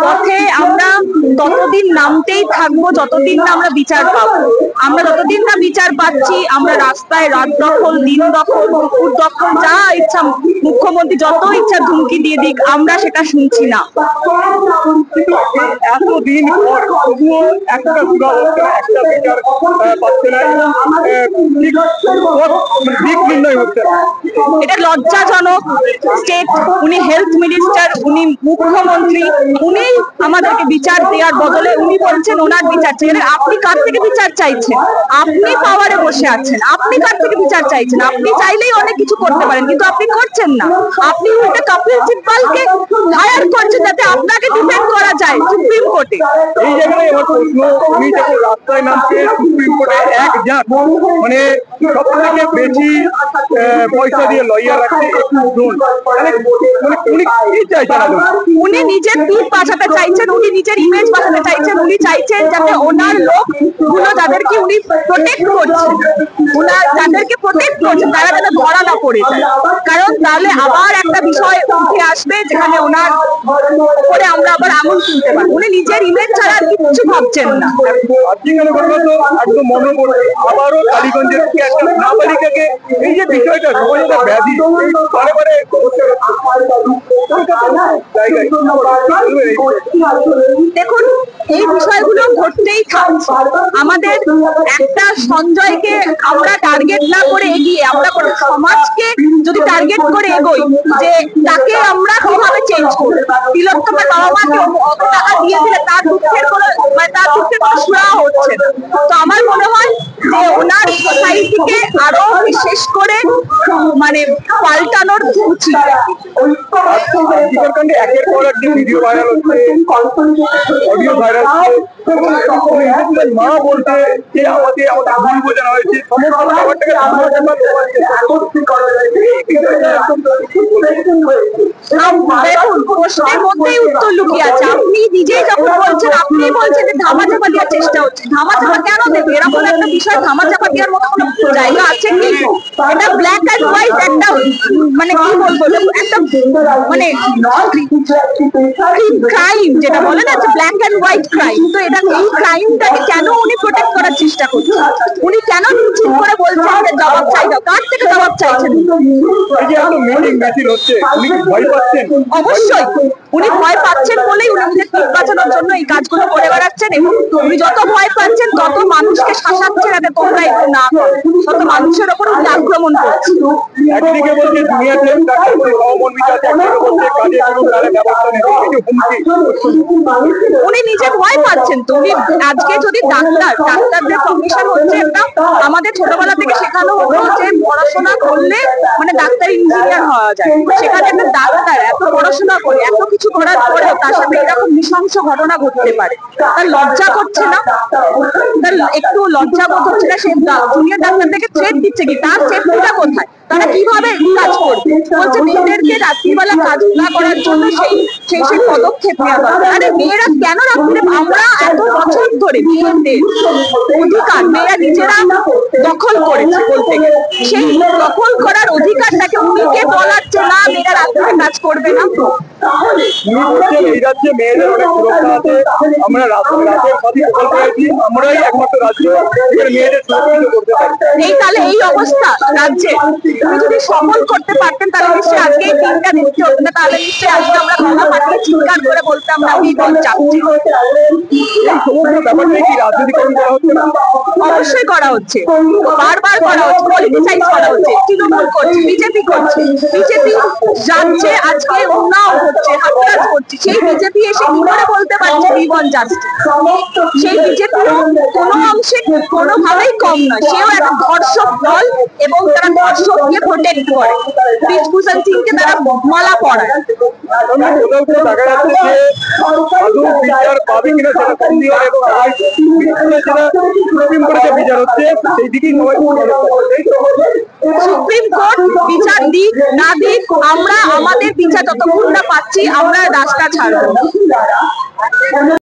পথে আমরা ততদিন নামতেই থাকবো যতদিন না আমরা বিচার পাবো। আমরা যতদিন না বিচার পাচ্ছি, আমরা রাস্তায় রাত দখল, দিন দখল, দুপুর দখল, যা ইচ্ছা মুখ্যমন্ত্রী যত ইচ্ছা ধুমকি দিয়ে দিক, আমরা সেটা শুনছি না। এতদিন পর তবুও একটা সুরা হচ্ছে না, একটা বিচার পাচ্ছে না, দিক নির্ণয় হচ্ছে না। এটা লজ্জাজনক। স্টেট, উনি হেলথ মিনিস্টার, উনি মুখ্যমন্ত্রী, উনি আমাদেরকে বিচার দেওয়ার বদলে উনি বলছেন ওনার বিচার চাই। আপনি কার থেকে বিচার চাইছেন? আপনি পাওয়ারে বসে আছেন, আপনি কার থেকে বিচার চাইছেন? আপনি চাইলেই অনেক কিছু করতে পারেন, কিন্তু আপনি করছেন না। আপনি উল্টে কপিল সিব্বলকে হায়ার করছেন যাতে আপনাকে ডিফেন্ড করা যায় সুপ্রিম কোর্টে। এই জায়গায় আমার প্রশ্ন, উনি যখন রাস্তায় নামছে সুপ্রিম কোর্টে এক জাত মানে সব থেকে বেশি পয়সা দিয়ে লয়ার রাখছে, উনি কি চাইছেন? উনি নিজের পিঠ বাঁচাতে চাইছেন, উনি নিজের ইমেজ বাঁচাতে চাইছেন, উনি চাইছেন যাতে ওনার লোকগুলো যাদেরকে উনি প্রোটেক্ট করছেন, যাদেরকে প্রোটেক্ট করছেন তারা যাতে ধরা না পড়ে যায়। কারণ তাহলে আবার একটা বিষয় উঠে আসবে যেখানে ওনার উপরে আমরা আবার আঙুল তুলতে পারবো। উনি নিজের ইমেজ ছাড়া আর কিচ্ছু ভাবছেন না। একদম মনে পড়ছে আবারও কালীগঞ্জের একটা নাবালিকাকে, এই যে বিষয়টা সমাজে ব্যাধি বারে দেখুন, এই বিষয়গুলো ঘটতেই থাকছে। আমাদের একটা সঞ্জয়কে আমরা টার্গেট না করে এগিয়ে আমরা কোনো সমাজকে যদি টার্গেট করে এগোই যে তাকে আমরা কিভাবে চেঞ্জ করবো। তিলোত্তমার বাবা মাকে অত টাকা দিয়ে দিলে তার দুঃখের কোনো সুরা হচ্ছে না। তো আমার মনে হয় যে ওনার সোসাইটিকে আরো বিশেষ করে মানে পাল্টানোর উচিত। একের পর এক ভিডিও ভাইরাল হচ্ছে, অডিও ভাইরাল হচ্ছে, মা বলতে যে আমাকে ভুল বোঝানো হয়েছে, সমস্ত ব্যাপারটাকে প্রশ্নের মধ্যেই উত্তর লুকিয়ে আছে। আপনি নিজেই যখন বলছেন, আপনি বলছেন যে ধামাচাপা দেওয়ার চেষ্টা হচ্ছে। ধামাচাপা কেন দেবে? এরকম একটা বিষয় ধামাচাপা দেওয়ার মতো কোনো জায়গা আছে কি? এটা ব্ল্যাক অ্যান্ড হোয়াইট একটা মানে কি বলবো, একটা মানে ক্রাইম যেটা বলে না, ব্ল্যাক অ্যান্ড হোয়াইট ক্রাইম। তো এটা এই ক্রাইমটাকে কেন উনি প্রোটেক্ট করার চেষ্টা করছেন? উনি কেন ঠিক করে বলছেন যে জবাব চাই দাও? কার থেকে জবাব চাইছেন? অবশ্যই উনি ভয় পাচ্ছেন বলেই উনি নিজের পিঠ বাঁচানোর জন্য এই কাজগুলো করে বেড়াচ্ছেন, এবং উনি যত ভয় পাচ্ছেন তত মানুষকে শাসাচ্ছেন যাতে তোমরা একটু না করো, তত মানুষের ওপর উনি আক্রমণ করছেন। উনি নিজে ভয় পাচ্ছেন। তো উনি আজকে যদি ডাক্তারদের প্রফেশন হচ্ছে একটা, আমাদের ছোটবেলা থেকে শেখানো হতো যে পড়াশোনা করলে মানে ডাক্তার ইঞ্জিনিয়ার হওয়া যায়। সেখানে একটা ডাক্তার এত পড়াশোনা করে এত কিছু করার পরেও তার সাথে এরকম নৃশংস ঘটনা ঘটতে পারে। তার লজ্জা করছে না? তার একটু লজ্জা বোধ হচ্ছে না? সে জুনিয়র ডাক্তারদেরকে থ্রেট দিচ্ছে কি? তার সেফটিটা কোথায়? তারা কিভাবে কাজ করবে? বলছে মেয়েদেরকে রাত্রিবেলা কাজ না করার জন্য সেই পদক্ষেপ নেওয়া দরকার। আরে মেয়েরা কেন রাত্রে? আমরা এত বছর ধরে মেয়েদের অধিকার মেয়েরা নিজেরা দখল করেছে বলতে গেলে, সেই দখল করার অধিকারটাকে উনি কে বলাচ্ছে না মেয়েরা রাত্রে কাজ করবে না? এই রাজ্যে মেয়েদের অনেক সুরক্ষা আছে, আমরা আমরাই একমাত্র রাজ্য মেয়েদের সুরক্ষিত করতে পারি। এই তাহলে এই অবস্থা রাজ্যে উনি যদি সফল করতে পারতেন তাহলে নিশ্চয়ই আজকে এই দিনটা দেখতে হতো না। তাহলে নিশ্চয়ই আজকে আমরা গলা ফাটিয়ে চিৎকার করে বলতাম না বিপদ চাচ্ছি। ব্যাপারটা কি রাজনীতিকরণ করা হচ্ছে না? অবশ্যই করা হচ্ছে, বারবার করা হচ্ছে, পলিটিসাইজ করা হচ্ছে। তৃণমূল করছে, বিজেপি করছে। বিজেপি যাচ্ছে আজকে উন্নয়ন হচ্ছে, হাতরাজ করছে। সেই বিজেপি এসে কি করে বলতে পারছে জীবন জাস্টিস? সেই বিজেপি কোনো অংশে কোনোভাবেই কম নয়। সেও একটা ধর্ষক দল এবং তারা ধর্ষককে প্রোটেক্ট করে। বিভূষণ সিংকে তারা মালা পরায়। দেখা যাচ্ছে যে আদৌ বিচার পাবে কিনা সেটা সন্দেহ, এবং সুপ্রিম কোর্টে বিচার হচ্ছে সেই দিকেই সুপ্রিম কোর্ট বিচার দিক না দিক, আমরা আমাদের বিচার যতক্ষণ না পাচ্ছি আমরা রাস্তা ছাড়বো।